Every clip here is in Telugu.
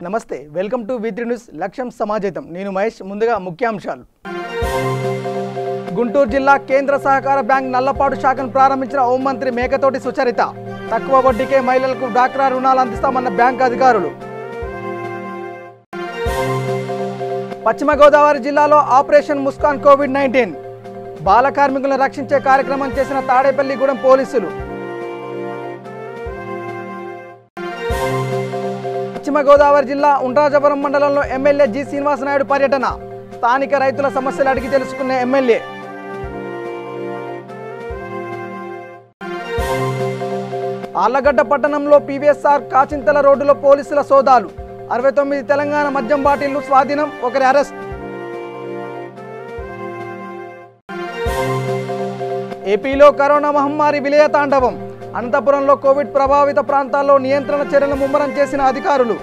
నమస్తే వెల్కమ్ టు వి3 న్యూస్ లక్ష్యం సమాజేతం నేను మహేష్ ముందుగా ముఖ్యాంశాలు గుంటూరు జిల్లా కేంద్ర సహకార బ్యాంక్ నల్లపాడు శాఖను ప్రారంభించిన హోం మంత్రి మేకతోటి సుచరిత తక్కువ వడ్డీకే మహిళలకు డ్వాక్రా రుణాలు అందిస్తామన్న బ్యాంక్ అధికారులు పశ్చిమ గోదావరి జిల్లాలో ఆపరేషన్ ముస్కాన్ కోవిడ్-19 బాల కార్మికులను రక్షించే కార్యక్రమం చేసిన తాడేపల్లిగూడెం పోలీసులు పశ్చిమ గోదావరి జిల్లా ఉండ్రాజవరం మండలంలో ఎమ్మెల్యే జి శ్రీనివాసనాయుడు పర్యటన స్థానిక రైతుల సమస్యలు అడిగి తెలుసుకున్న ఎమ్మెల్యే ఆళ్లగడ్డ పట్టణంలో పివిఎస్ఆర్ కాచింతల రోడ్డులో పోలీసుల సోదాలు 69 తెలంగాణ మద్యం బాటిళ్లు స్వాధీనం ఒకరి అరెస్ట్ ఏపీలో కరోనా మహమ్మారి విలయ తాండవం అనంతపురంలో కోవిడ్ ప్రభావిత ప్రాంతాల్లో నియంత్రణ చర్యలు ముమ్మరం చేసిన అధికారులు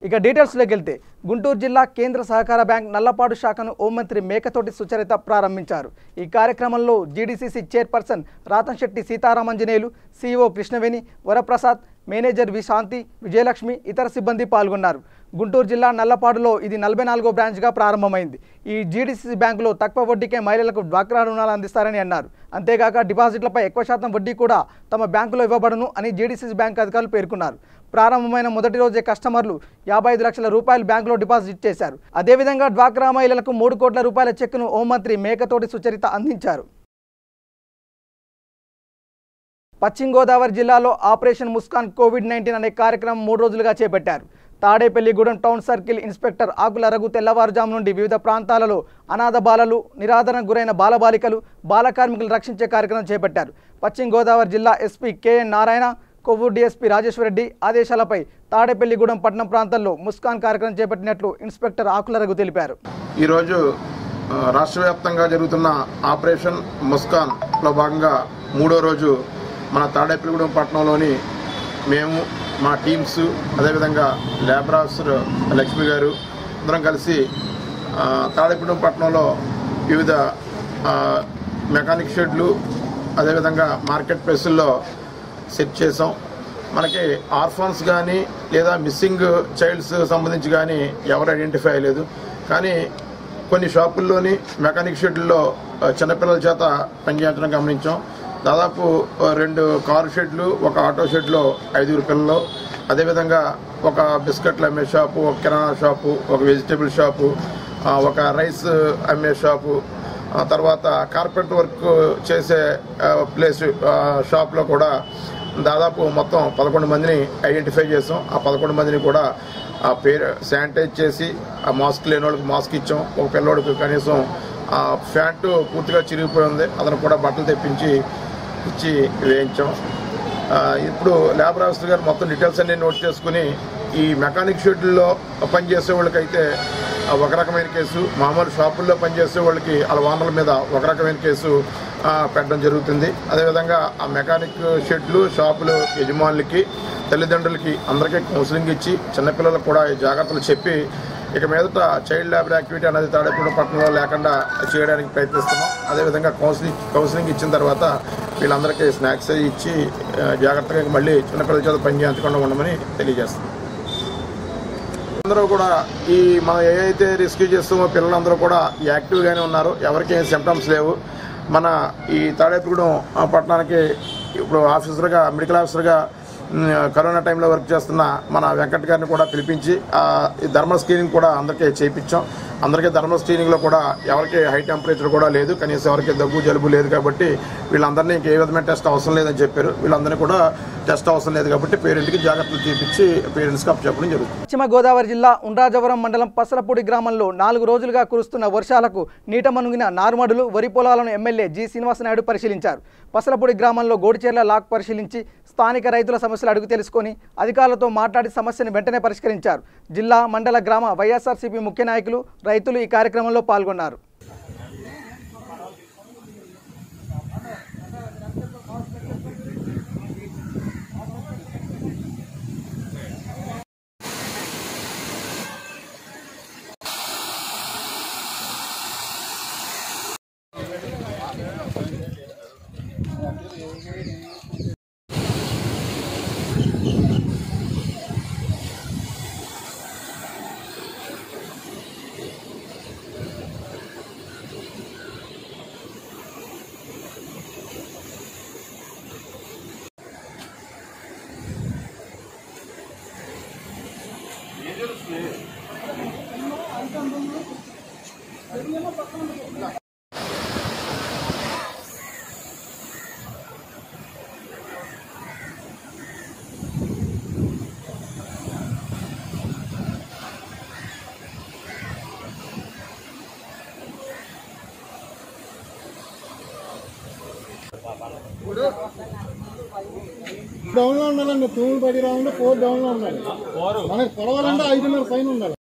ఇక డీటెయిల్స్లోకి వెళ్తే గుంటూరు జిల్లా కేంద్ర సహకార బ్యాంక్ నల్లపాడు శాఖను హోంమంత్రి మేకతోటి సుచరిత ప్రారంభించారు. ఈ కార్యక్రమంలో GDCC chairperson Rathamsetty Seetharamanjaneyulu, CEO Krishnaveni, Varaprasad, manager V Shanthi, Vijayalakshmi ఇతర సిబ్బంది పాల్గొన్నారు. గుంటూరు జిల్లా నల్లపాడులో ఇది 44వ బ్రాంచ్గా ప్రారంభమైంది. ఈ జీడీసీసీ బ్యాంకులో తక్కువ వడ్డీకే మహిళలకు డ్వాక్రా రుణాలు అందిస్తారని అన్నారు. అంతేగాక డిపాజిట్లపై ఎక్కువ శాతం వడ్డీ కూడా తమ బ్యాంకులో ఇవ్వబడును అని జీడీసీసీ బ్యాంక్ అధికారులు పేర్కొన్నారు. ప్రారంభమైన మొదటి రోజే కస్టమర్లు 55 లక్షల రూపాయలు బ్యాంకులో డిపాజిట్ చేశారు. అదేవిధంగా డ్వాక్రా మహిళలకు 3 కోట్ల రూపాయల చెక్కును హోంమంత్రి మేకతోటి సుచరిత అందించారు. పశ్చిమ గోదావరి జిల్లాలో ఆపరేషన్ ముస్కాన్ కోవిడ్-19 అనే కార్యక్రమం 3 రోజులుగా చేపట్టారు. తాడేపల్లిగూడెం టౌన్ సర్కిల్ ఇన్స్పెక్టర్ ఆకుల రఘు తెల్లవారుజాము నుండి వివిధ ప్రాంతాలలో అనాథ బాలలు, నిరాదరణకు గురైన బాలబాలికలు, బాల కార్మికులు రక్షించే కార్యక్రమం చేపట్టారు. పశ్చిమ గోదావరి జిల్లా SP KN Narayana, Kovvur DSP Rajeshwara Reddy ఆదేశాలపై తాడేపల్లిగూడెం పట్టణం ప్రాంతాల్లో ముస్కాన్ కార్యక్రమం చేపట్టినట్లు ఇన్స్పెక్టర్ ఆకుల రఘు తెలిపారు. ఈరోజు రాష్ట్ర వ్యాప్తంగా జరుగుతున్న ఆపరేషన్ ముస్కాన్లో భాగంగా 3వ రోజు మన తాడేపల్లిగూడెం పట్టణంలోని మేము, మా టీమ్స్, అదేవిధంగా లేబర్ ఆఫీసర్ లక్ష్మి గారు అందరం కలిసి తాడేపల్లిగూడెం పట్టణంలో వివిధ మెకానిక్ షెడ్లు, అదేవిధంగా మార్కెట్ ప్లేసుల్లో సెట్ చేసాం. మనకి ఆర్ఫన్స్ కానీ లేదా మిస్సింగ్ చైల్డ్స్ సంబంధించి కానీ ఎవరు ఐడెంటిఫై అయ్యలేదు. కానీ కొన్ని షాపుల్లోని మెకానిక్ షెడ్లలో చిన్నపిల్లల చేత పనిచేయించడం గమనించాం. దాదాపు 2 కారు షెడ్లు, 1 ఆటో షెడ్లో 5 పిల్లలు, అదేవిధంగా ఒక బిస్కెట్లు అమ్మే షాపు, ఒక కిరాణా షాపు, ఒక వెజిటేబుల్ షాపు, ఒక రైస్ అమ్మే షాపు, తర్వాత కార్పెంటర్ వర్క్ చేసే ప్లేస్ షాప్లో కూడా దాదాపు మొత్తం 11 మందిని ఐడెంటిఫై చేసాం. ఆ 11 మందిని కూడా ఆ పేరు శానిటైజ్ చేసి ఆ మాస్క్ లేని వాళ్ళకి మాస్క్ ఇచ్చాం. ఒక పిల్లోడికి కనీసం ఆ ప్యాంటు పూర్తిగా చిరిగిపోయి ఉంది, అతను కూడా బట్టలు తెప్పించి ఇచ్చి వేయించాం. ఇప్పుడు లేబర్ ఆఫీసర్ గారు మొత్తం డీటెయిల్స్ అన్నీ నోట్ చేసుకుని ఈ మెకానిక్ షెడ్యూల్లో పనిచేసే వాళ్ళకైతే ఒక రకమైన కేసు, మామూలు షాపుల్లో పనిచేసే వాళ్ళకి వాళ్ళ ఓనర్ల మీద ఒక రకమైన కేసు పెట్టడం జరుగుతుంది. అదేవిధంగా ఆ మెకానిక్ షెడ్లు, షాపులు యజమానులకి, తల్లిదండ్రులకి అందరికీ కౌన్సిలింగ్ ఇచ్చి చిన్నపిల్లలకు కూడా ఈ జాగ్రత్తలు చెప్పి ఇక మీదట చైల్డ్ లేబర్ యాక్టివిటీ అనేది తాడేపల్లిగూడెం పట్టణంలో లేకుండా చేయడానికి ప్రయత్నిస్తున్నాం. అదేవిధంగా కౌన్సిలింగ్ ఇచ్చిన తర్వాత వీళ్ళందరికీ స్నాక్స్ ఇచ్చి జాగ్రత్తగా మళ్ళీ చిన్నపిల్లల చేత పని చేయించకుండా ఉండమని తెలియజేస్తున్నాం. అందరూ కూడా ఈ మనం ఏదైతే రెస్క్యూ చేస్తామో పిల్లలందరూ కూడా యాక్టివ్గానే ఉన్నారు, ఎవరికి ఏం సిమ్టమ్స్ లేవు. మన ఈ తాడేపల్లిగూడెం పట్టణానికి ఇప్పుడు ఆఫీసర్గా, మెడికల్ ఆఫీసర్గా కరోనా టైంలో వర్క్ చేస్తున్న మన వెంకట్ గారిని కూడా పిలిపించి ఈ థర్మల్ స్క్రీనింగ్ కూడా అందరికీ చేయించాం. అందరికీ థర్మల్ స్క్రీనింగ్లో కూడా ఎవరికి హై టెంపరేచర్ కూడా లేదు, కనీసం ఎవరికి దగ్గు జలుబు లేదు. కాబట్టి వీళ్ళందరినీ ఇంకే విధమైన టెస్ట్ అవసరం లేదని చెప్పారు. వీళ్ళందరినీ కూడా టెస్ట్ అవసరం లేదు కాబట్టి పేరెంట్కి జాగ్రత్తలు చూపించి పేరెంట్స్కి అప్పచెప్పడం జరుగుతుంది. పశ్చిమ గోదావరి జిల్లా ఉండ్రాజవరం మండలం పసలపూడి గ్రామంలో 4 రోజులుగా కురుస్తున్న వర్షాలకు నీట మునిగిన నారుమడులు, వరి పొలాలను ఎమ్మెల్యే జి శ్రీనివాసనాయుడు పరిశీలించారు. పసలపూడి గ్రామంలో గోడిచెర్ల లాక్ పరిశీలించి స్థానిక రైతుల సమస్యలు అడుగు తెలుసుకొని అధికారులతో మాట్లాడి సమస్యను వెంటనే పరిష్కరించారు. జిల్లా, మండల, గ్రామ వైఎస్ఆర్సీపీ ముఖ్య నాయకులు, రైతులు ఈ కార్యక్రమంలో పాల్గొన్నారు. డౌన్ లో ఉండాలండి. 2 రౌండ్ 4 డౌన్ లో ఉండాలి. మనకి కొలవాలంటే 5.5 పైన ఉండాలి.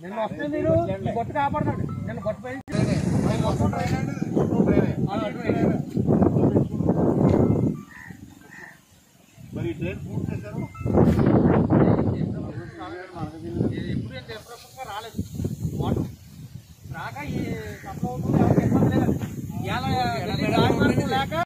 నిన్న వస్తే మీరు గొట్టు కాపాడతాడు. నిన్న గొట్టు పై మరి ట్రైన్ పూర్తి చేశారు. ఎప్పుడు రాలేదు వాటర్ రాక ఈ సప్లై అవుతుంది. ఎవరికి ఇబ్బంది లేదండి. లేక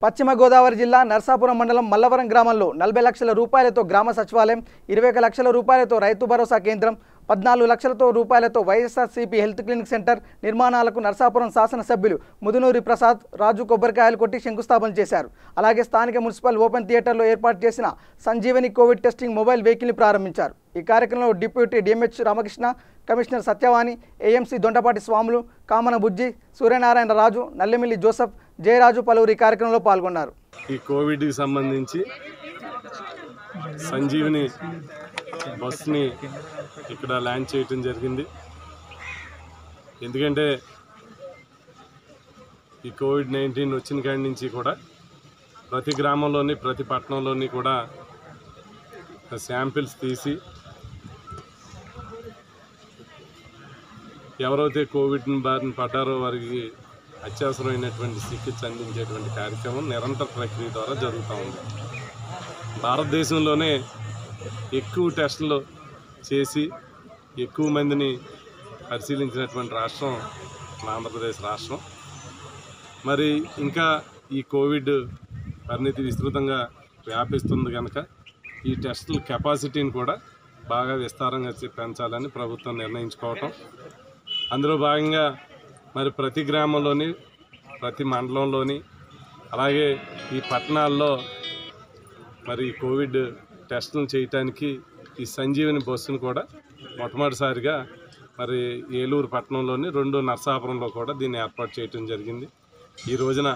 పశ్చిమ గోదావరి జిల్లా నర్సాపురం మండలం మల్లవరం గ్రామంలో 40 లక్షల రూపాయలతో గ్రామ సచివాలయం, 21 లక్షల రూపాయలతో రైతు భరోసా కేంద్రం, 14 లక్షల రూపాయలతో వైఎస్ఆర్సీపీ హెల్త్ క్లినిక్ సెంటర్ నిర్మాణాలకు నర్సాపురం శాసనసభ్యులు ముదునూరి ప్రసాద్ రాజు కొబ్బరికాయలు కొట్టి శంకుస్థాపన చేశారు. అలాగే స్థానిక మున్సిపల్ ఓపెన్ థియేటర్లో ఏర్పాటు చేసిన సంజీవని కోవిడ్ టెస్టింగ్ మొబైల్ వెహికల్ని ప్రారంభించారు. ఈ కార్యక్రమంలో deputy DMH Ramakrishna, commissioner Satyavani, AMC Dondapati స్వాములు, కామన బుజ్జి, సూర్యనారాయణ రాజు, నల్లెమిల్లి జోసఫ్, జయరాజు పలువురు ఈ కార్యక్రమంలో పాల్గొన్నారు. ఈ కోవిడ్కి సంబంధించి సంజీవని బస్ని ఇక్కడ ల్యాండ్ చేయటం జరిగింది. ఎందుకంటే ఈ కోవిడ్-19 వచ్చిన కాడి నుంచి కూడా ప్రతి గ్రామంలోని ప్రతి పట్టణంలోని కూడా శాంపిల్స్ తీసి ఎవరైతే కోవిడ్ని బారిన పడ్డారో వారికి అత్యవసరమైనటువంటి చికిత్స అందించేటువంటి కార్యక్రమం నిరంతర ప్రక్రియ ద్వారా జరుగుతూ ఉంది. భారతదేశంలోనే ఎక్కువ టెస్టులు చేసి ఎక్కువ మందిని పరిశీలించినటువంటి రాష్ట్రం ఆంధ్రప్రదేశ్ రాష్ట్రం. మరి ఇంకా ఈ కోవిడ్ పరిణితి విస్తృతంగా వ్యాపిస్తుంది కనుక ఈ టెస్టుల కెపాసిటీని కూడా బాగా విస్తారంగా పెంచాలని ప్రభుత్వం నిర్ణయించుకోవటం, అందులో భాగంగా మరి ప్రతి గ్రామంలోని ప్రతి మండలంలోని అలాగే ఈ పట్టణాల్లో మరి కోవిడ్ టెస్టులను చేయటానికి ఈ సంజీవని బస్సును కూడా మొట్టమొదటిసారిగా మరి ఏలూరు పట్టణంలోని 2 నర్సాపురంలో కూడా దీన్ని ఏర్పాటు చేయటం జరిగింది. ఈ రోజున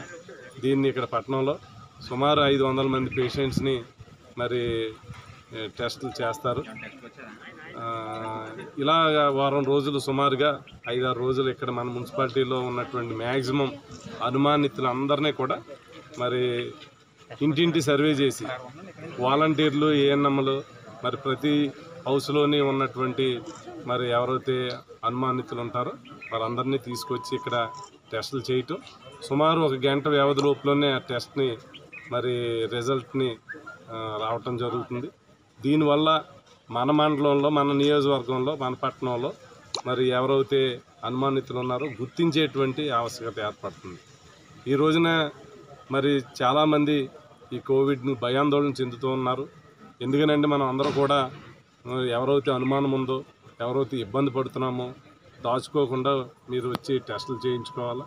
దీన్ని ఇక్కడ పట్టణంలో సుమారు 500 మంది పేషెంట్స్ని మరి టెస్టులు చేస్తారు. ఇలాగ వారం రోజులు సుమారుగా 5-6 రోజులు ఇక్కడ మన మున్సిపాలిటీలో ఉన్నటువంటి మ్యాక్సిమం అనుమానితులందరినీ కూడా మరి ఇంటింటి సర్వే చేసి వాలంటీర్లు, ఏఎన్ఎంలు మరి ప్రతి హౌస్లోని ఉన్నటువంటి మరి ఎవరైతే అనుమానితులు ఉంటారో వారందరినీ తీసుకొచ్చి ఇక్కడ టెస్టులు చేయటం, సుమారు 1 గంట వ్యవధి లోపులోనే ఆ టెస్ట్ని మరి రిజల్ట్ని రావటం జరుగుతుంది. దీనివల్ల మన మండలంలో, మన నియోజకవర్గంలో, మన పట్టణంలో మరి ఎవరైతే అనుమానితులు ఉన్నారో గుర్తించేటువంటి ఆవశ్యకత ఏర్పడుతుంది. ఈ రోజున మరి చాలామంది ఈ కోవిడ్ని భయాందోళన చెందుతూ ఉన్నారు. ఎందుకనంటే మనం అందరూ కూడా ఎవరైతే అనుమానం ఉందో, ఎవరైతే ఇబ్బంది పడుతున్నామో దాచుకోకుండా మీరు వచ్చి టెస్టులు చేయించుకోవాలా.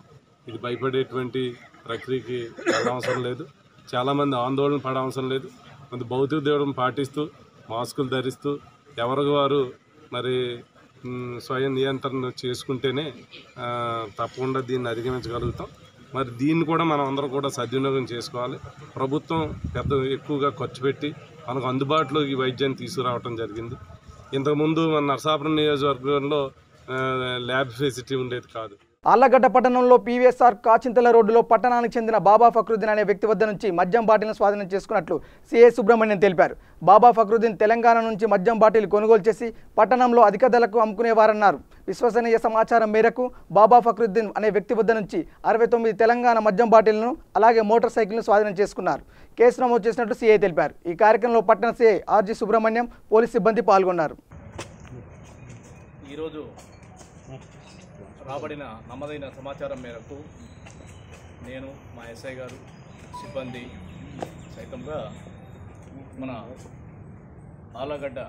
ఇది భయపడేటువంటి ప్రక్రియకి వెళ్ళవసరం లేదు. చాలామంది ఆందోళన పడవసరం లేదు. కొంత భౌతిక దూరం పాటిస్తూ మాస్కులు ధరిస్తూ ఎవరికి వారు మరి స్వయం నియంత్రణ చేసుకుంటేనే తప్పకుండా దీన్ని అధిగమించగలుగుతాం. మరి దీన్ని కూడా మనం అందరం కూడా సద్వినియోగం చేసుకోవాలి. ప్రభుత్వం ఎక్కువగా ఖర్చు పెట్టి మనకు అందుబాటులో ఈ వైద్యాన్ని తీసుకురావడం జరిగింది. ఇంతకుముందు మన నరసాపురం నియోజకవర్గంలో ల్యాబ్ ఫెసిలిటీ ఉండేది కాదు. ఆళ్లగడ్డ పట్టణంలో పీవీఎస్ఆర్ కాచింతల రోడ్డులో పట్టణానికి చెందిన బాబా ఫక్రుద్దీన్ అనే వ్యక్తి వద్ద నుంచి మద్యం బాటిల్ను స్వాధీనం చేసుకున్నట్లు సిఐ సుబ్రహ్మణ్యం తెలిపారు. బాబా ఫక్రుద్దీన్ తెలంగాణ నుంచి మద్యం బాటిల్ కొనుగోలు చేసి పట్టణంలో అధిక ధరకు అమ్ముకునేవారన్నారు. విశ్వసనీయ సమాచారం మేరకు బాబా ఫక్రుద్దీన్ అనే వ్యక్తి వద్ద నుంచి 69 తెలంగాణ మద్యం బాటిల్ను అలాగే మోటార్ సైకిల్ను స్వాధీనం చేసుకున్నారు. కేసు నమోదు చేసినట్లు సిఐ తెలిపారు. ఈ కార్యక్రమంలో పట్టణ సిఐ ఆర్జీ సుబ్రహ్మణ్యం, పోలీసు సిబ్బంది పాల్గొన్నారు. ఈరోజు రాబడిన నమ్మదైన సమాచారం మేరకు నేను, మా ఎస్ఐ గారు, సిబ్బంది సైతంగా మన ఆళ్లగడ్డ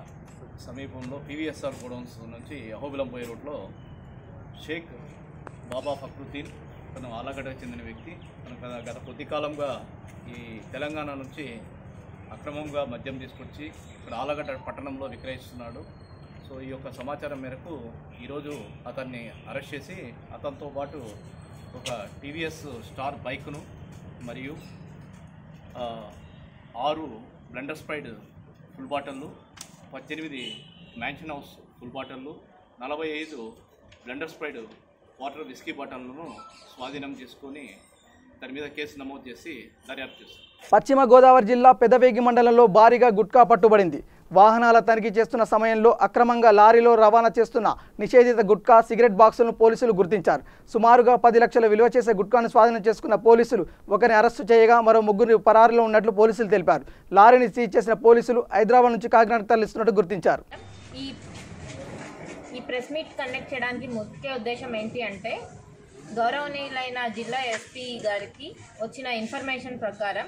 సమీపంలో పీవీఎస్ఆర్ గోడౌన్స్ నుంచి అహోబిలం పోయే రోడ్లో షేక్ బాబా ఫక్రుద్దీన్, తను ఆళ్లగడ్డకు చెందిన వ్యక్తి, తను గత కొద్ది కాలంగా ఈ తెలంగాణ నుంచి అక్రమంగా మద్యం తీసుకొచ్చి ఇక్కడ ఆళ్లగడ్డ పట్టణంలో విక్రయిస్తున్నాడు. సో ఈ యొక్క సమాచారం మేరకు ఈరోజు అతన్ని అరెస్ట్ చేసి అతనితో పాటు ఒక టీవీఎస్ స్టార్ బైక్ను మరియు 6 బ్లెండర్ స్ప్రైడ్ ఫుల్ బాటిళ్ళు, 18 మ్యాన్షన్ హౌస్ ఫుల్ బాటిళ్ళు, 45 బ్లెండర్ స్ప్రైడ్ వాటర్ విస్కీ బాటిళ్లను స్వాధీనం చేసుకొని దాని మీద కేసు నమోదు చేసి దర్యాప్తు చేస్తారు. పశ్చిమ గోదావరి జిల్లా పెదవేగి మండలంలో భారీగా గుట్కా పట్టుబడింది. వాహనాల తనిఖీ చేస్తున్న సమయంలో అక్రమంగా లారీలో రవాణా చేస్తున్న నిషేధిత గుట్కా, సిగరెట్ బాక్సులను పోలీసులు గుర్తించారు. సుమారుగా 10 లక్షల విలువ చేసే గుట్కాను స్వాధీనం చేసుకున్న పోలీసులు ఒకరిని అరెస్టు చేయగా మరో 3 పరారీలో ఉన్నట్లు పోలీసులు తెలిపారు. లారీని సీజ్ చేసిన పోలీసులు హైదరాబాద్ నుంచి కాకినాడకు తరలిస్తున్నట్టు గుర్తించారు. ఈ ప్రెస్ మీట్ కండక్ట్ చేయడానికి ముఖ్య ఉద్దేశం ఏంటి అంటే, గౌరవనీయులైన జిల్లా ఎస్పీ గారికి వచ్చిన ఇన్ఫర్మేషన్ ప్రకారం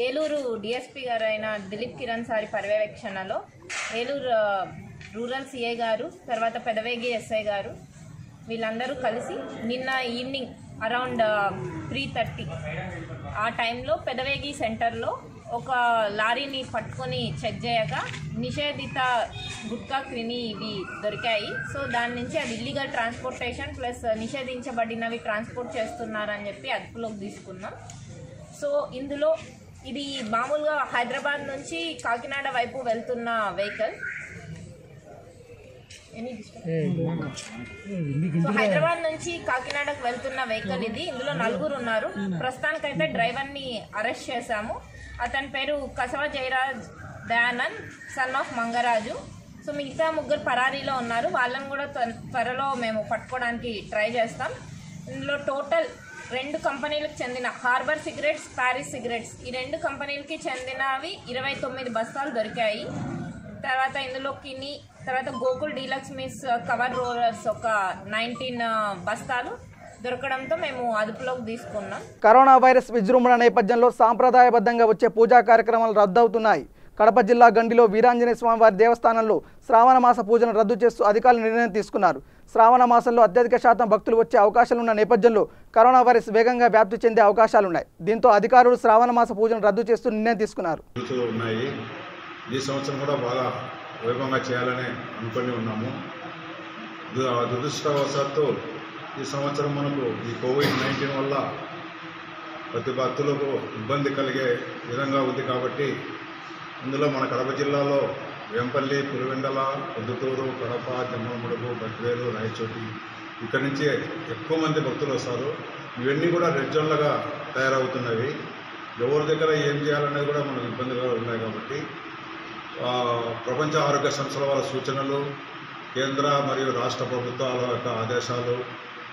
ఏలూరు డిఎస్పీ గారు అయిన దిలీప్ కిరణ్ సారి పర్యవేక్షణలో ఏలూరు రూరల్ సిఐ గారు, తర్వాత పెదవేగి ఎస్ఐ గారు వీళ్ళందరూ కలిసి నిన్న ఈవినింగ్ అరౌండ్ 3:30 ఆ టైంలో పెదవేగి సెంటర్లో ఒక లారీని పట్టుకొని చెక్ చేయగా నిషేధిత గుట్కా క్రిమి ఇవి దొరికాయి. సో దాని నుంచి అది ఇల్లీగల్ ట్రాన్స్పోర్టేషన్ ప్లస్ నిషేధించబడినవి ట్రాన్స్పోర్ట్ చేస్తున్నారని చెప్పి అదుపులోకి తీసుకున్నాం. సో ఇందులో ఇది మామూలుగా హైదరాబాద్ నుంచి కాకినాడ వైపు వెళ్తున్న వెహికల్. సో హైదరాబాద్ నుంచి కాకినాడకు వెళ్తున్న వెహికల్ ఇది. ఇందులో 4 ఉన్నారు. ప్రస్తుతానికైతే డ్రైవర్ని అరెస్ట్ చేశాము. అతని పేరు Kasava Jayaraj Dayanand, son of Mangaraju. So మిగతా 3 పరారీలో ఉన్నారు. వాళ్ళని కూడా త్వరలో మేము పట్టుకోవడానికి ట్రై చేస్తాం. ఇందులో టోటల్ 2 కంపెనీలకు చెందిన హార్బర్ సిగరెట్స్, ప్యారిస్ సిగరెట్స్, ఈ 2 కంపెనీలకి చెందినవి 29 బస్తాలు దొరికాయి. తర్వాత ఇందులో కిని, తర్వాత Gokul deluxe miss cover rollers ఒక 19 బస్తాలు దొరకడంతో మేము అదుపులోకి తీసుకున్నాం. కరోనా వైరస్ విజృంభణ నేపథ్యంలో సాంప్రదాయబద్ధంగా వచ్చే పూజా కార్యక్రమాలు రద్దవుతున్నాయి. కడప జిల్లా గండిలో వీరాంజనేయ స్వామివారి దేవస్థానంలో శ్రావణ మాస పూజను రద్దు చేస్తూ అధికారులు నిర్ణయం తీసుకున్నారు. శ్రావణ మాసంలో అత్యధిక శాతం భక్తులు వచ్చే అవకాశాలున్న నేపథ్యంలో కరోనా వైరస్ వేగంగా వ్యాప్తి చెందే అవకాశాలున్నాయి. దీంతో అధికారులు శ్రావణ మాస పూజను రద్దు చేస్తూ నిర్ణయం తీసుకున్నారు. ఈ సంవత్సరం కూడా బాగా వైభవంగా చేయాలని అనుకుని ఉన్నాము. దురదృష్టవశాత్తు ఈ సంవత్సరం మనకు ఈ కోవిడ్-19 వల్ల ప్రతి భక్తులకు ఇబ్బంది కలిగే విధంగా ఉంది. కాబట్టి ఇందులో మన కడప జిల్లాలో వేంపల్లి, పులివెందల, పొద్దుటూరు, కడప, జమ్మలమడుగు, బద్వేలు, రాయచోటి ఇక్కడి నుంచి ఎక్కువ మంది భక్తులు వస్తారు. ఇవన్నీ కూడా రెడ్ జోన్లుగా తయారవుతున్నవి. ఎవరి దగ్గర ఏం చేయాలనేది కూడా మనకు ఇబ్బందులుగా ఉన్నాయి. కాబట్టి ప్రపంచ ఆరోగ్య సంస్థల వాళ్ళ సూచనలు, కేంద్ర మరియు రాష్ట్ర ప్రభుత్వాల యొక్క ఆదేశాలు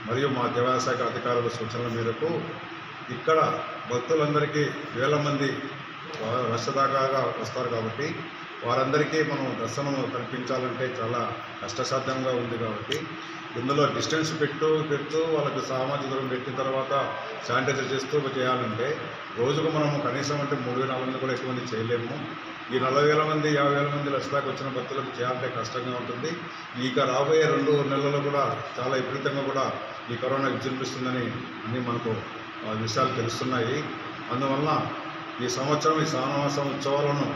మరియు మా దేవాదాయ శాఖ అధికారుల సూచనల మేరకు ఇక్కడ భక్తులందరికీ వేల మంది వర్షదాకాగా వస్తారు. కాబట్టి వారందరికీ మనం దర్శనం కల్పించాలంటే చాలా కష్టసాధ్యంగా ఉంది. కాబట్టి ఇందులో డిస్టెన్స్ పెడుతూ వాళ్ళకి సామాజిక దూరం పెట్టిన తర్వాత శానిటైజర్ చేస్తూ చేయాలంటే రోజుకు మనము కనీసం అంటే 3,000-4,000 మంది కూడా ఎక్కువ మంది చేయలేము. ఈ 40,000 మంది 50,000 మంది లక్షదాకా వచ్చిన భక్తులకు చేయాలంటే కష్టంగా ఉంటుంది. ఇక రాబోయే 2 నెలల్లో కూడా చాలా విపరీతంగా కూడా ఈ కరోనా విజృంభిస్తుందని అన్నీ మనకు విషయాలు తెలుస్తున్నాయి. అందువల్ల ఈ సంవత్సరం ఈ శ్రావణమాసం ఉత్సవాలను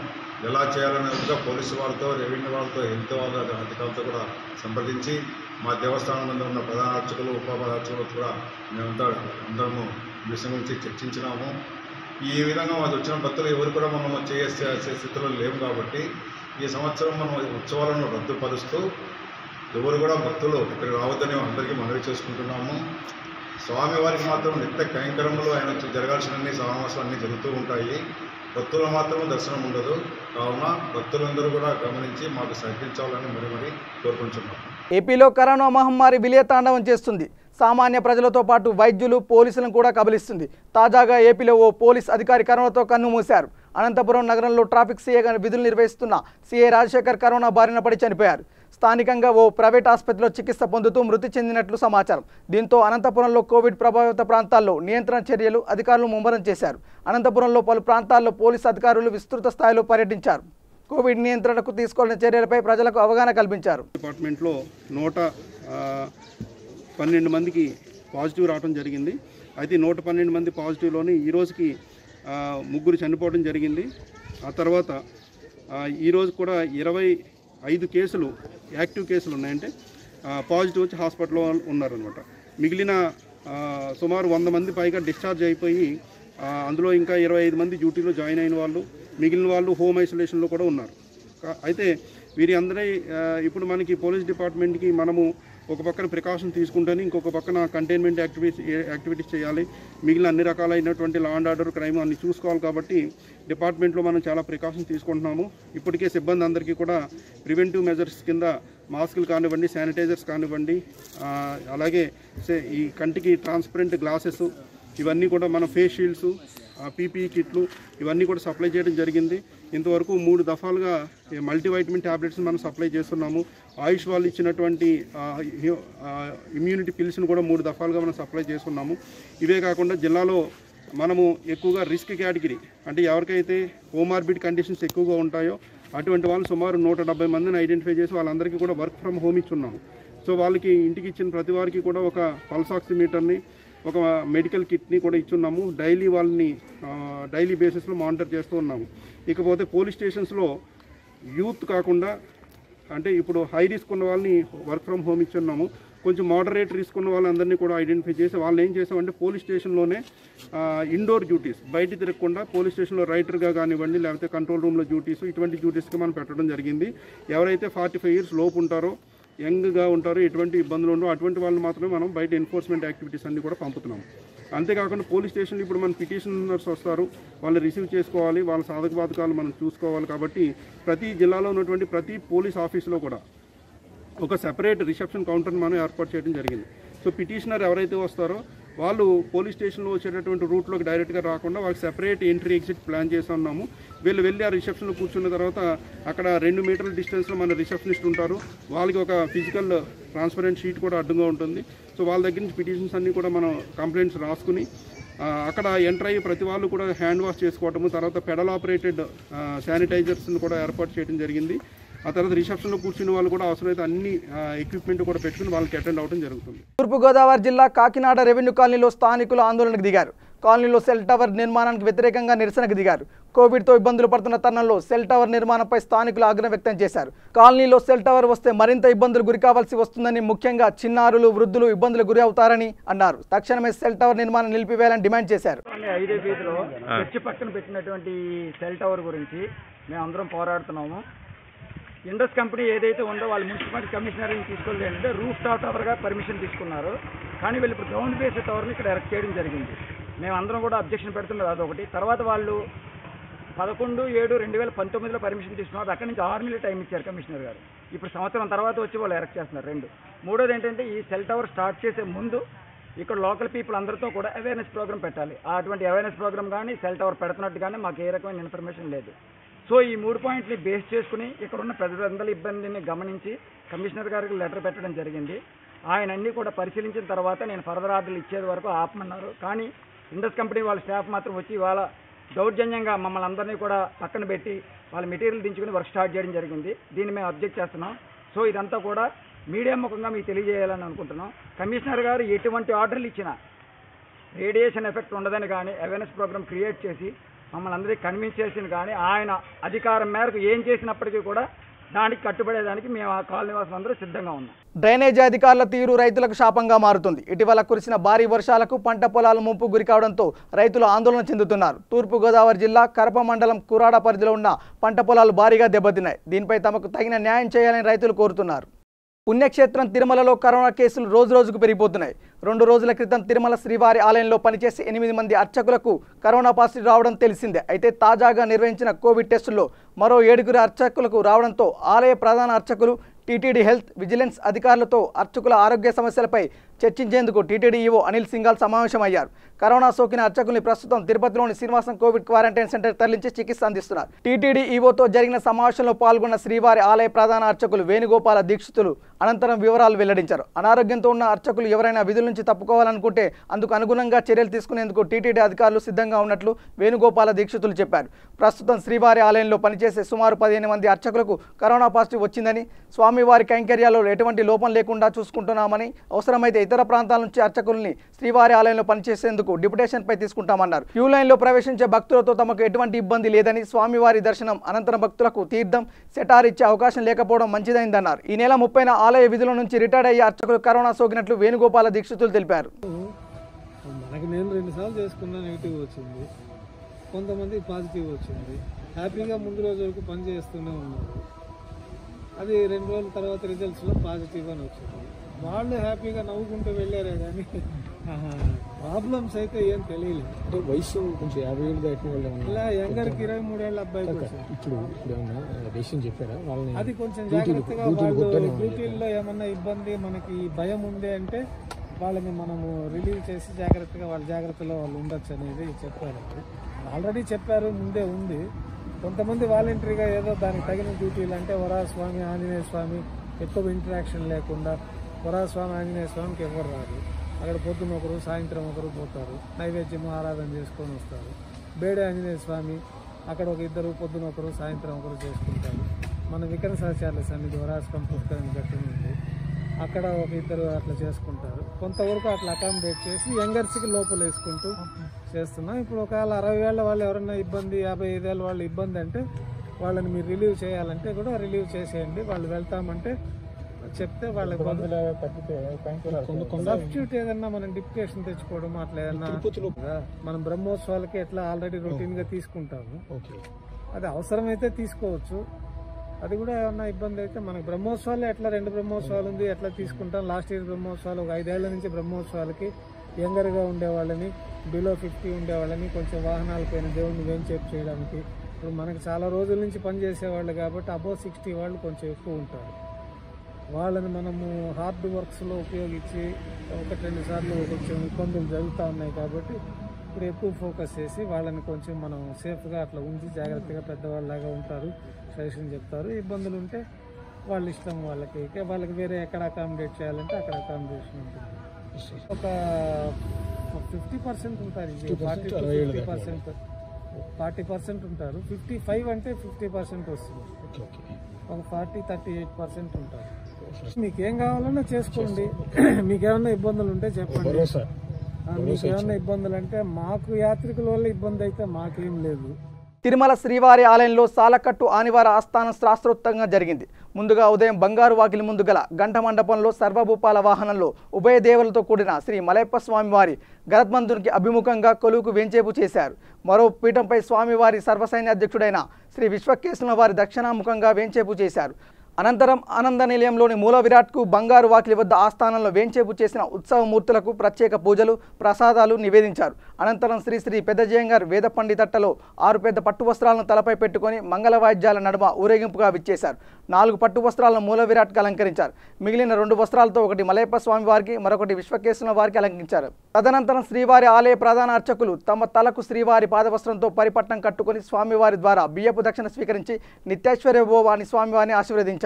ఎలా చేయాలనేదిగా పోలీసు వాళ్ళతో, రెవెన్యూ వాళ్ళతో, హెల్త్ వాళ్ళ అధికారులతో కూడా సంప్రదించి మా దేవస్థానం ముందు ఉన్న ప్రధాన అర్చకులు, ఉప ప్రధాన అర్చకులతో కూడా మేమంతా అందరము విషయం గురించి చర్చించినాము. ఈ విధంగా అది వచ్చిన భక్తులు ఎవరు కూడా మనం చేసే స్థితిలో లేవు కాబట్టి ఈ సంవత్సరం మనం ఉత్సవాలను రద్దుపరుస్తూ ఎవరు కూడా భక్తులు ఇక్కడికి రావద్దని అందరికీ మనవి చేసుకుంటున్నాము. స్వామివారికి మాత్రం నిత్య కైంకర్యములు ఆయన జరగాల్సినన్ని శ్రావణమాసాలు అన్నీ జరుగుతూ ఉంటాయి. భక్తులు మాత్రం దర్శనం ఉండదు. కావున భక్తులందరూ కూడా గమనించి మాకు సహకరించాలని మరీ కోరుకుంటున్నాం. ఏపీలో కరోనా మహమ్మారి విలయతాండవం చేస్తుంది. సామాన్య ప్రజలతో పాటు వైద్యులు, పోలీసులను కూడా కబలిస్తుంది. తాజాగా ఏపీలో ఓ పోలీస్ అధికారి కరోనాతో కన్నుమూశారు. అనంతపురం నగరంలో ట్రాఫిక్ సీఏగా విధులు నిర్వహిస్తున్న సీఏ రాజశేఖర్ కరోనా బారిన పడి చనిపోయారు. స్థానికంగా ఓ ప్రైవేట్ ఆసుపత్రిలో చికిత్స పొందుతూ మృతి చెందినట్లు సమాచారం. దీంతో అనంతపురంలో కోవిడ్ ప్రభావిత ప్రాంతాల్లో నియంత్రణ చర్యలు అధికారులు ముమ్మరం చేశారు. అనంతపురంలో పలు ప్రాంతాల్లో పోలీసు అధికారులు విస్తృత స్థాయిలో పర్యటించారు. కోవిడ్ నియంత్రణకు తీసుకోవాల్సిన చర్యలపై ప్రజలకు అవగాహన కల్పించారు. డిపార్ట్మెంట్లో 112 మందికి పాజిటివ్ రావడం జరిగింది. అయితే 112 మంది పాజిటివ్లోని ఈ రోజుకి 3 చనిపోవడం జరిగింది. ఆ తర్వాత ఈరోజు కూడా 25 కేసులు యాక్టివ్ కేసులు ఉన్నాయంటే పాజిటివ్ వచ్చి హాస్పిటల్లో ఉన్నారనమాట. మిగిలిన సుమారు 100 మంది పైగా డిశ్చార్జ్ అయిపోయి అందులో ఇంకా 25 మంది డ్యూటీలో జాయిన్ అయిన వాళ్ళు, మిగిలిన వాళ్ళు హోమ్ ఐసోలేషన్లో కూడా ఉన్నారు. అయితే వీరి అందరూ ఇప్పుడు మనకి పోలీస్ డిపార్ట్మెంట్కి మనము ఒక పక్కన ప్రికాషన్ తీసుకుంటేనే ఇంకొక పక్కన కంటైన్మెంట్ యాక్టివిటీస్ చేయాలి. మిగిలిన అన్ని రకాలైనటువంటి లా అండ్ ఆర్డర్, క్రైమ్ అన్ని చూసుకోవాలి. కాబట్టి డిపార్ట్మెంట్లో మనం చాలా ప్రికాషన్ తీసుకుంటున్నాము. ఇప్పటికే సిబ్బంది అందరికీ కూడా ప్రివెంటివ్ మెజర్స్ కింద మాస్కులు కానివ్వండి, శానిటైజర్స్ కానివ్వండి, అలాగే ఈ కంటికి ట్రాన్స్పరెంట్ గ్లాసెస్ ఇవన్నీ కూడా మన ఫేస్ షీల్డ్స్, పీపీఈ కిట్లు ఇవన్నీ కూడా సప్లై చేయడం జరిగింది. ఇంతవరకు 3 దఫాలుగా మల్టీవైటమిన్ ట్యాబ్లెట్స్ మనం సప్లై చేస్తున్నాము. ఆయుష్ వాళ్ళు ఇచ్చినటువంటి ఇమ్యూనిటీ పిల్స్ని కూడా 3 దఫాలుగా మనం సప్లై చేస్తున్నాము. ఇవే కాకుండా జిల్లాలో మనము ఎక్కువగా రిస్క్ కేటగిరీ అంటే ఎవరికైతే కోమార్బిడ్ కండిషన్స్ ఎక్కువగా ఉంటాయో అటువంటి వాళ్ళు సుమారు 170 మందిని ఐడెంటిఫై చేసి వాళ్ళందరికీ కూడా వర్క్ ఫ్రమ్ హోమ్ ఇచ్చున్నాము. సో వాళ్ళకి ఇంటికి ఇచ్చిన ప్రతి వారికి కూడా ఒక పల్స్ ఆక్సిమీటర్ని, ఒక మెడికల్ కిట్ని కూడా ఇచ్చున్నాము. డైలీ వాళ్ళని డైలీ బేసిస్లో మానిటర్ చేస్తూ ఉన్నాము. ఇకపోతే పోలీస్ స్టేషన్స్లో యూత్ కాకుండా అంటే ఇప్పుడు హై రిస్క్ ఉన్న వాళ్ళని వర్క్ ఫ్రమ్ హోమ్ ఇచ్చున్నాము. కొంచెం మోడరేట్ రిస్క్ ఉన్న వాళ్ళందరినీ కూడా ఐడెంటిఫై చేసి వాళ్ళని ఏం చేసామంటే పోలీస్ స్టేషన్లోనే ఇండోర్ డ్యూటీస్ బయట తిరగకుండా పోలీస్ స్టేషన్లో రైటర్గా కానివ్వండి, లేకపోతే కంట్రోల్ రూమ్లో డ్యూటీస్ ఇటువంటి డ్యూటీస్కి మనం పెట్టడం జరిగింది. ఎవరైతే 45 years లోపు ఉంటారో, యంగ్గా ఉంటారో, ఎటువంటి ఇబ్బందులు ఉండవు అటువంటి వాళ్ళని మాత్రమే మనం బయట ఎన్ఫోర్స్మెంట్ యాక్టివిటీస్ అన్ని కూడా పంపుతున్నాం. అంతేకాకుండా పోలీస్ స్టేషన్లో ఇప్పుడు మన పిటిషనర్స్ వస్తారు, వాళ్ళని రిసీవ్ చేసుకోవాలి, వాళ్ళ సాధక బాధకాలు మనం చూసుకోవాలి. కాబట్టి ప్రతి జిల్లాలో ఉన్నటువంటి ప్రతి పోలీస్ ఆఫీసులో కూడా ఒక సెపరేట్ రిసెప్షన్ కౌంటర్ని మనం ఏర్పాటు చేయడం జరిగింది. సో పిటిషనర్ ఎవరైతే వస్తారో వాళ్ళు పోలీస్ స్టేషన్లో వచ్చేటటువంటి రూట్లోకి డైరెక్ట్గా రాకుండా వాళ్ళకి సెపరేట్ ఎంట్రీ ఎగ్జిట్ ప్లాన్ చేసి ఉన్నాము. వీళ్ళు వెళ్ళి ఆ రిసెప్షన్లో కూర్చున్న తర్వాత అక్కడ 2 మీటర్ల డిస్టెన్స్లో మన రిసెప్షనిస్ట్ ఉంటారు. వాళ్ళకి ఒక ఫిజికల్ ట్రాన్స్పరెంట్ షీట్ కూడా అడ్డుగా ఉంటుంది. సో వాళ్ళ దగ్గర నుంచి పిటిషన్స్ అన్నీ కూడా మనం కంప్లైంట్స్ రాసుకుని అక్కడ ఎంటర్ అయ్యి ప్రతి వాళ్ళు కూడా హ్యాండ్ వాష్ చేసుకోవటము, తర్వాత పెడల్ ఆపరేటెడ్ శానిటైజర్స్ని కూడా ఏర్పాటు చేయడం జరిగింది. ఆ తర్వాత రిసెప్షన్లో కూర్చున్న వాళ్ళు కూడా అవసరమైతే అన్ని ఎక్విప్మెంట్ కూడా పెట్టుకుని వాళ్ళకి అటెండ్ అవ్వడం జరుగుతుంది. తూర్పుగోదావరి జిల్లా కాకినాడ రెవెన్యూ కాలనీలో స్థానికులు ఆందోళనకు దిగారు. కాలనీలో సెల్ టవర్ నిర్మాణానికి వ్యతిరేకంగా నిరసనకు దిగారు. కోవిడ్తో ఇబ్బందులు పడుతున్న తరుణంలో సెల్ టవర్ నిర్మాణంపై స్థానికులు ఆగ్రహం వ్యక్తం చేశారు. కాలనీలో సెల్ టవర్ వస్తే మరింత ఇబ్బందులు గురికావాల్సి వస్తుందని, ముఖ్యంగా చిన్నారులు, వృద్ధులు ఇబ్బందులు గురి అవుతారని అన్నారు. తక్షణమే సెల్ టవర్ నిర్మాణం నిలిపివేయాలని డిమాండ్ చేశారు. 5వ వీధిలో చర్చి పక్కన పెట్టినటువంటి సెల్ టవర్ గురించి మేము అందరం పోరాడుతున్నాము. ఇండస్ కంపెనీ ఏదైతే ఉందో వాళ్ళు మున్సిపాలిటీ కమిషనర్ని తీసుకెళ్ళి ఏంటంటే రూఫ్ టాప్ టవర్గా పర్మిషన్ తీసుకున్నారు. కానీ వీళ్ళు ఇప్పుడు గ్రౌండ్ బేస్ టవర్ని ఇక్కడ ఎరెక్ట్ చేయడం జరిగింది. మేము అందరం కూడా అబ్జెక్షన్ పెడుతున్నది అదొకటి. తర్వాత వాళ్ళు 11/7/2019లో పర్మిషన్ తీసుకున్నారు. అక్కడి నుంచి 6 నెలలు టైం ఇచ్చారు కమిషనర్ గారు. ఇప్పుడు సంవత్సరం తర్వాత వచ్చి వాళ్ళు ఎరెక్ట్ చేస్తున్నారు. 2. మూడోది ఏంటంటే ఈ సెల్ టవర్ స్టార్ట్ చేసే ముందు ఇక్కడ లోకల్ పీపుల్ అందరితో కూడా అవేర్నెస్ ప్రోగ్రామ్ పెట్టాలి. అటువంటి అవేర్నెస్ ప్రోగ్రామ్ కానీ సెల్ టవర్ పెడుతున్నట్టు కానీ మాకు ఏ రకమైన ఇన్ఫర్మేషన్ లేదు. సో ఈ 3 పాయింట్ని బేస్ చేసుకుని ఇక్కడ ఉన్న ప్రజలందరి ఇబ్బందిని గమనించి కమిషనర్ గారికి లెటర్ పెట్టడం జరిగింది. ఆయన అన్నీ కూడా పరిశీలించిన తర్వాత నేను ఫర్దర్ ఆర్డర్లు ఇచ్చేది వరకు ఆపమన్నారు. కానీ ఇండస్ కంపెనీ వాళ్ళ స్టాఫ్ మాత్రం వచ్చి వాళ్ళ దౌర్జన్యంగా మమ్మల్ని అందరినీ కూడా పక్కన పెట్టి వాళ్ళ మెటీరియల్ దించుకుని వర్క్ స్టార్ట్ చేయడం జరిగింది. దీన్ని మేము అబ్జెక్ట్ చేస్తున్నాం. సో ఇదంతా కూడా మీడియా ముఖంగా మీకు తెలియజేయాలని అనుకుంటున్నాం. కమిషనర్ గారు ఎటువంటి ఆర్డర్లు ఇచ్చినా రేడియేషన్ ఎఫెక్ట్ ఉండదని కానీ అవేర్నెస్ ప్రోగ్రామ్ క్రియేట్ చేసి మమ్మల్ని అందరికీ కన్విన్స్ చేసింది. కానీ ఆయన అధికారం మేరకు ఏం చేసినప్పటికీ కూడా దానికి కట్టుబడేదానికి మేము ఆ కాలనీ వాసులు అందరూ సిద్ధంగా ఉన్నాం. డ్రైనేజీ అధికారుల తీరు రైతులకు శాపంగా మారుతుంది. ఇటీవల కురిసిన భారీ వర్షాలకు పంట పొలాలు ముంపు గురి కావడంతో రైతులు ఆందోళన చెందుతున్నారు. తూర్పుగోదావరి జిల్లా కరప మండలం కురాడ పరిధిలో ఉన్న పంట పొలాలు భారీగా దెబ్బతిన్నాయి. దీనిపై తమకు తగిన న్యాయం చేయాలని రైతులు కోరుతున్నారు. పుణ్యక్షేత్రం తిరుమలలో కరోనా కేసులు రోజురోజుకు పెరిగిపోతున్నాయి. 2 రోజుల క్రితం తిరుమల శ్రీవారి ఆలయంలో పనిచేసే 8 మంది అర్చకులకు కరోనా పాజిటివ్ రావడం తెలిసిందే. అయితే తాజాగా నిర్వహించిన కోవిడ్ టెస్టుల్లో మరో 7 అర్చకులకు రావడంతో ఆలయ ప్రధాన అర్చకులు టీటీడీ హెల్త్ విజిలెన్స్ అధికారులతో అర్చకుల ఆరోగ్య సమస్యలపై చర్చించేందుకు టీటీడీ ఈవో అనిల్ సింఘాల్ సమావేశమయ్యారు. కరోనా సోకిన అర్చకుల్ని ప్రస్తుతం తిరుపతిలోని శ్రీనివాసం కోవిడ్ క్వారంటైన్ సెంటర్ తరలించి చికిత్స అందిస్తున్నారు. టీటీడీ ఈవోతో జరిగిన సమావేశంలో పాల్గొన్న శ్రీవారి ఆలయ ప్రధాన అర్చకులు వేణుగోపాల దీక్షితులు అనంతరం వివరాలు వెల్లడించారు. అనారోగ్యంతో ఉన్న అర్చకులు ఎవరైనా విధుల నుంచి తప్పుకోవాలనుకుంటే అందుకు అనుగుణంగా చర్యలు తీసుకునేందుకు టీటీడీ అధికారులు సిద్ధంగా ఉన్నట్లు వేణుగోపాల దీక్షితులు చెప్పారు. ప్రస్తుతం శ్రీవారి ఆలయంలో పనిచేసే సుమారు 15 మంది అర్చకులకు కరోనా పాజిటివ్ వచ్చిందని, స్వామివారి కైంకర్యాల్లో ఎటువంటి లోపం లేకుండా చూసుకుంటున్నామని, అవసరమైతే ఇతర ప్రాంతాల నుంచి అర్చకుల్ని శ్రీవారి ఆలయంలో పనిచేసేందుకు డిప్యుటేషన్పై తీసుకుంటామన్నారు. క్యూ లైన్లో ప్రవేశించే భక్తులతో తమకు ఎటువంటి ఇబ్బంది లేదని, స్వామివారి దర్శనం అనంతరం భక్తులకు తీర్థం సెటార్ ఇచ్చే అవకాశం లేకపోవడం మంచిదైందన్నారు. ఈ నెల 30న ఆలయ విధుల నుంచి రిటైర్డ్ అయ్యే అర్చకులు కరోనా సోకినట్లు వేణుగోపాల దీక్షితులు తెలిపారు. మనకి నేను 2 సార్లు చేసుకున్నా నెగిటివ్ వచ్చింది, కొంతమంది పాజిటివ్ వచ్చింది. హ్యాపీగా ముందు రోజు వరకు పని చేస్తూనే ఉన్నారు. అది 2 రోజుల తర్వాత రిజల్ట్స్లో పాజిటివ్ అని వచ్చింది. వాళ్ళు హ్యాపీగా నవ్వుకుంటూ వెళ్ళారే కానీ ప్రాబ్లమ్స్ అయితే ఏం తెలియలేదు. అంటే వయసు కొంచెం 50 ఏళ్ళు దాటిన వాళ్ళు ఇలా యంగర్కి 23 ఏళ్ళ అబ్బాయికి ఇప్పుడు డెసిషన్ చెప్పారా వాళ్ళని? అది కొంచెం జాగ్రత్తగా వాళ్ళు డ్యూటీల్లో ఏమన్నా ఇబ్బంది మనకి భయం ఉంది అంటే వాళ్ళని మనము రిలీవ్ చేసి జాగ్రత్తగా వాళ్ళ జాగ్రత్తలో వాళ్ళు ఉండొచ్చు అనేది చెప్పారు. ఆల్రెడీ చెప్పారు, ముందే ఉంది. కొంతమంది వాలంటరీగా ఏదో దానికి తగిన డ్యూటీలు అంటే వరాస్వామి ఆంజనేయ స్వామి ఎక్కువ ఇంటరాక్షన్ లేకుండా వరాస్వామి ఆంజనేయ స్వామికి ఎవరు రాదు. అక్కడ పొద్దున్న ఒకరు సాయంత్రం ఒకరు పోతారు, నైవేద్యము ఆరాధన చేసుకొని వస్తారు. బేడే ఆంజనేయ స్వామి అక్కడ ఒక 2 పొద్దున ఒకరు సాయంత్రం ఒకరు చేసుకుంటారు. మన వికరసాచార్య సన్నిధి వరాస్వామి పుస్తకం కట్టింది, అక్కడ ఒక 2 అట్లా చేసుకుంటారు. కొంతవరకు అట్లా అకామిడేట్ చేసి యంగర్స్కి లోపల వేసుకుంటూ చేస్తున్నాం. ఇప్పుడు ఒకవేళ 60 ఏళ్ళ వాళ్ళు ఎవరైనా ఇబ్బంది, 55 ఏళ్ళ వాళ్ళు ఇబ్బంది అంటే వాళ్ళని మీరు రిలీవ్ చేయాలంటే కూడా రిలీవ్ చేసేయండి. వాళ్ళు వెళ్తామంటే చెప్తే వాళ్ళకి సబ్స్టిట్యూట్ ఏదన్నా మనం డిప్యుటేషన్ తెచ్చుకోవడం అట్లా ఏదన్నా మనం బ్రహ్మోత్సవాలకి ఎట్లా ఆల్రెడీ రొటీన్గా తీసుకుంటాము. అది అవసరమైతే తీసుకోవచ్చు. అది కూడా ఏమన్నా ఇబ్బంది అయితే మనకు బ్రహ్మోత్సవాలు ఎట్లా 2 బ్రహ్మోత్సవాలు ఉంది ఎట్లా తీసుకుంటాం. లాస్ట్ ఇయర్ బ్రహ్మోత్సవాలు ఒక 5 ఏళ్ల నుంచి బ్రహ్మోత్సవాలకి యంగర్గా ఉండేవాళ్ళని, బిలో 50 ఉండేవాళ్ళని కొంచెం వాహనాలపైన దేవుడిని వేంచేపు చేయడానికి. ఇప్పుడు మనకు చాలా రోజుల నుంచి పనిచేసేవాళ్ళు కాబట్టి అబోవ్ 60 వాళ్ళు కొంచెం ఎక్కువ ఉంటారు. వాళ్ళని మనము హార్డ్ వర్క్స్లో ఉపయోగించి 1-2 సార్లు కొంచెం ఇబ్బందులు జరుగుతూ ఉన్నాయి కాబట్టి ఇప్పుడు ఎక్కువ ఫోకస్ చేసి వాళ్ళని కొంచెం మనం సేఫ్గా అట్లా ఉంచి జాగ్రత్తగా పెద్దవాళ్ళలాగా ఉంటారు, సజెషన్ చెప్తారు. ఇబ్బందులు ఉంటే వాళ్ళ ఇష్టం, వాళ్ళకి వేరే ఎక్కడ అకామిడేట్ చేయాలంటే అక్కడ అకామిడేషన్ ఉంటుంది. ఒక 50% ఉంటారు, 40% ఉంటారు. 55 అంటే 50% వస్తుంది. ఒక 40-38% ఉంటారు. మీకేం కావాలన్నా చేసుకోండి. మీకేమన్నా ఇబ్బందులు ఉంటే చెప్పండి. మీకేమన్నా ఇబ్బందులు అంటే మాకు యాత్రికుల వల్ల ఇబ్బంది అయితే మాకేం లేదు. తిరుమల శ్రీవారి ఆలయంలో సాలకట్టు ఆనివార ఆస్థానం శాస్త్రోక్తంగా జరిగింది. ముందుగా ఉదయం బంగారు వాకిలి ముందు గల గంట మండపంలో సర్వభూపాల వాహనంలో ఉభయ దేవులతో కూడిన శ్రీ మలయప్ప స్వామివారి గరుత్మంతునికి అభిముఖంగా కొలువుకు వేంచేపు చేశారు. మరో పీఠంపై స్వామివారి సర్వసైన్య అధ్యక్షుడైన శ్రీ విశ్వకేశుల వారి దక్షిణాముఖంగా వేంచేపు చేశారు. అనంతరం ఆనంద నిలయంలోని మూల విరాట్కు బంగారు వాకిలి వద్ద ఆస్థానంలో వేంచేపు చేసిన ఉత్సవమూర్తులకు ప్రత్యేక పూజలు ప్రసాదాలు నివేదించారు. అనంతరం శ్రీ శ్రీ పెద్దజయంగారు వేద పండితట్టలో 6 పెద్ద పట్టు వస్త్రాలను తలపై పెట్టుకుని మంగళ వాయిద్యాల నడుమ ఊరేగింపుగా విచ్చేశారు. 4 పట్టు వస్త్రాలను మూల విరాట్కి అలంకరించారు. మిగిలిన 2 వస్త్రాలతో ఒకటి మలయప్ప స్వామి వారికి, మరొకటి విశ్వకేశుల వారికి అలంకరించారు. తదనంతరం శ్రీవారి ఆలయ ప్రధాన అర్చకులు తమ తలకు శ్రీవారి పాదవస్త్రంతో పరిపట్నం కట్టుకుని స్వామివారి ద్వారా బియ్యపు దక్షిణ స్వీకరించి నిత్యాశ్వర్య భోవాని స్వామివారిని ఆశీర్వదించారు.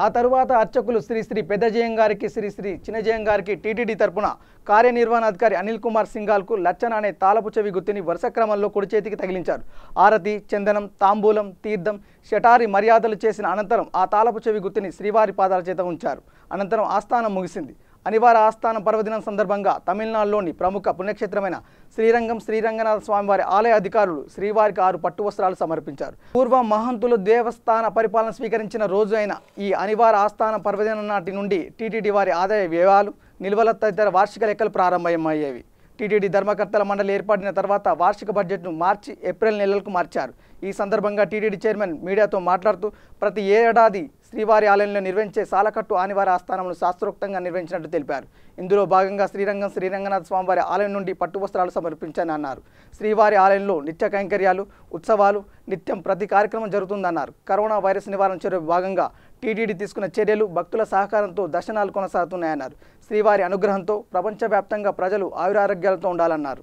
ఆ తరువాత అర్చకులు శ్రీ శ్రీ పెద్దజయం గారికి, శ్రీ శ్రీ చిన్నజయం గారికి టీటీడీ తరపున కార్యనిర్వహణాధికారి అనిల్ కుమార్ సింఘాల్కు లచ్చన అనే తాళపు చెవి గుర్తుని వరుస క్రమంలో కుడి చేతికి తగిలించారు. ఆరతి, చందనం, తాంబూలం, తీర్థం, షటారి మర్యాదలు చేసిన అనంతరం ఆ తాళపు చెవి గుర్తుని శ్రీవారి పాదాల చేత ఉంచారు. అనంతరం ఆస్థానం ముగిసింది. అనివార ఆస్థానం పర్వదినం సందర్భంగా తమిళనాడులోని ప్రముఖ పుణ్యక్షేత్రమైన శ్రీరంగం శ్రీరంగనాథ స్వామివారి ఆలయ అధికారులు శ్రీవారికి 6 పట్టు వస్త్రాలు సమర్పించారు. పూర్వ మహంతులు దేవస్థాన పరిపాలన స్వీకరించిన రోజు అయిన ఈ అనివార ఆస్థానం పర్వదినం నాటి నుండి టీటీడీ వారి ఆదాయ వ్యయాలు, నిల్వల తదితర వార్షిక లెక్కలు ప్రారంభమయ్యేవి. టీటీడీ ధర్మకర్తల మండలి ఏర్పడిన తర్వాత వార్షిక బడ్జెట్ను మార్చి ఏప్రిల్ నెలలకు మార్చారు. ఈ సందర్భంగా టీటీడీ చైర్మన్ మీడియాతో మాట్లాడుతూ ప్రతి ఏడాది శ్రీవారి ఆలయంలో నిర్వహించే సాలకట్టు ఆనివార ఆస్థానంను శాస్త్రోక్తంగా నిర్వహించినట్టు తెలిపారు. ఇందులో భాగంగా శ్రీరంగం శ్రీరంగనాథ స్వామివారి ఆలయం నుండి పట్టు వస్త్రాలు సమర్పించానన్నారు. శ్రీవారి ఆలయంలో నిత్య కైంకర్యాలు, ఉత్సవాలు నిత్యం ప్రతి కార్యక్రమం జరుగుతుందన్నారు. కరోనా వైరస్ నివారణ చర్య భాగంగా టీటీడీ తీసుకున్న చర్యలు, భక్తుల సహకారంతో దర్శనాలు కొనసాగుతున్నాయన్నారు. శ్రీవారి అనుగ్రహంతో ప్రపంచవ్యాప్తంగా ప్రజలు ఆయురారోగ్యాలతో ఉండాలన్నారు.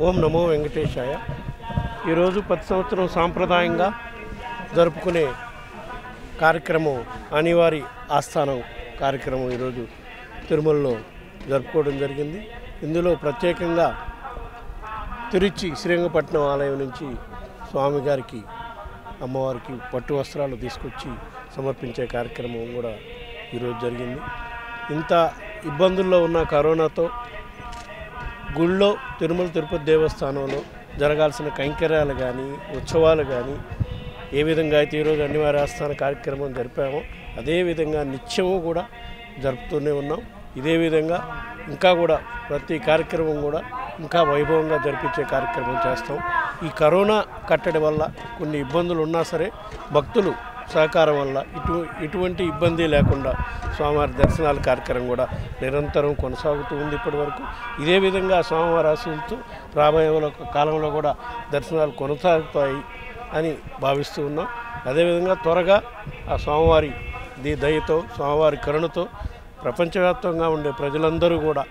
ఓం నమో వెంకటేశాయ. ఈరోజు ప్రతి సంవత్సరం సాంప్రదాయంగా జరుపుకునే కార్యక్రమం అనివారి ఆస్థానం కార్యక్రమం ఈరోజు తిరుమలలో జరుపుకోవడం జరిగింది. ఇందులో ప్రత్యేకంగా తిరుచి శ్రీరంగపట్నం ఆలయం నుంచి స్వామిగారికి అమ్మవారికి పట్టు వస్త్రాలు తీసుకొచ్చి సమర్పించే కార్యక్రమం కూడా ఈరోజు జరిగింది. ఇంత ఇబ్బందుల్లో ఉన్న కరోనాతో గుళ్ళో తిరుమల తిరుపతి దేవస్థానంలో జరగాల్సిన కైంకర్యాలు కానీ ఉత్సవాలు కానీ ఏ విధంగా అయితే ఈరోజు అనివార్య ఆస్థాన కార్యక్రమం జరిపామో అదేవిధంగా నిత్యము కూడా జరుపుతూనే ఉన్నాం. ఇదే విధంగా ఇంకా కూడా ప్రతి కార్యక్రమం కూడా ఇంకా వైభవంగా జరిపించే కార్యక్రమం చేస్తాం. ఈ కరోనా కట్టడి వల్ల కొన్ని ఇబ్బందులు ఉన్నా సరే భక్తులు సహకారం వల్ల ఇటువంటి ఇబ్బంది లేకుండా స్వామివారి దర్శనాల కార్యక్రమం కూడా నిరంతరం కొనసాగుతూ ఉంది. ఇప్పటి వరకు ఇదే విధంగా స్వామివారి ఆశీస్సులతో రాబోయే కాలంలో కూడా దర్శనాలు కొనసాగుతాయి అని భావిస్తూ ఉన్నాం. అదేవిధంగా త్వరగా ఆ స్వామివారి దయతో స్వామివారి కరుణతో ప్రపంచవ్యాప్తంగా ఉండే ప్రజలందరూ కూడా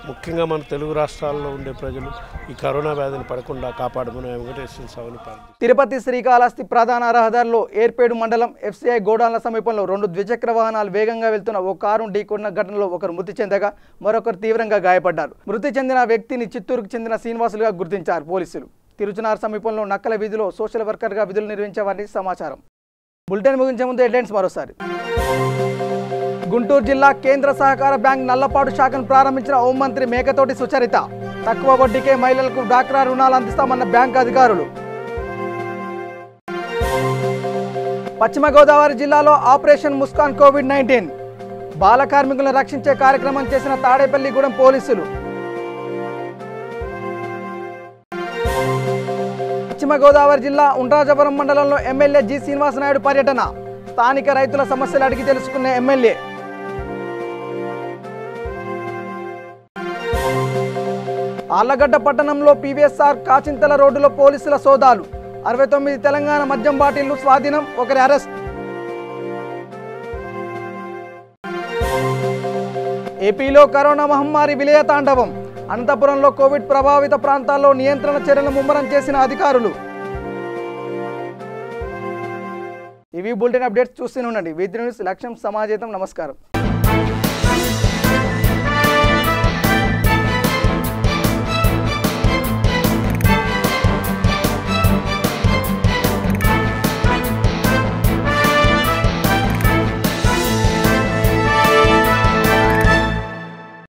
ముఖ్యంగా మన తెలుగు రాష్ట్రాల్లో ఉండే ప్రజలు ఈ కరోనా వ్యాధిని పడకుండా కాపాడమని వెంకటేశ్వర స్వామిని ప్రార్థిస్తున్నాం. తిరుపతి శ్రీకాళహస్తి ప్రధాన రహదారిలో ఏర్పేడు మండలం FCI గోడాన్ల సమీపంలో 2 ద్విచక్ర వాహనాలు వేగంగా వెళ్తున్న ఓ కారును ఢీకొన్న ఘటనలో ఒకరు మృతి చెందగా మరొకరు తీవ్రంగా గాయపడ్డారు. మృతి చెందిన వ్యక్తిని చిత్తూరుకు చెందిన శ్రీనివాసులుగా గుర్తించారు పోలీసులు. తిరుచునార్ సమీపంలో నక్కల వీధిలో సోషల్ వర్కర్గా విధులు నిర్వహించేవారని సమాచారం. బులెటిన్ ముగించే ముందు హెడ్లైన్స్ మరోసారి. గుంటూరు జిల్లా కేంద్ర సహకార బ్యాంక్ నల్లపాడు శాఖను ప్రారంభించిన హోంమంత్రి మేకతోటి సుచరిత. తక్కువ వడ్డీకే మహిళలకు డ్వాక్రా రుణాలు అందిస్తామన్న బ్యాంక్ అధికారులు. పశ్చిమ గోదావరి జిల్లాలో ఆపరేషన్ ముస్కాన్ కోవిడ్-19 బాల కార్మికులను రక్షించే కార్యక్రమం చేసిన తాడేపల్లిగూడెం పోలీసులు. పశ్చిమ గోదావరి జిల్లా ఉండ్రాజపురం మండలంలో ఎమ్మెల్యే జి శ్రీనివాసనాయుడు పర్యటన. స్థానిక రైతుల సమస్యలు అడిగి తెలుసుకున్న ఎమ్మెల్యే. ఆళ్లగడ్డ పట్టణంలో PVSR కాచింతల రోడ్డులో పోలీసుల సోదాలు. 69 తెలంగాణ మద్యం బాటిళ్లు స్వాధీనం, ఒకరి అరెస్ట్. ఏపీలో కరోనా మహమ్మారి విలయతాండవం. అనంతపురంలో కోవిడ్ ప్రభావిత ప్రాంతాల్లో నియంత్రణ చర్యలు ముమ్మరం చేసిన అధికారులు. ఇవి బులెటిన్ అప్డేట్స్ చూస్తూనే ఉండండి. V3 న్యూస్, లక్ష్యం సమాజేతం. నమస్కారం.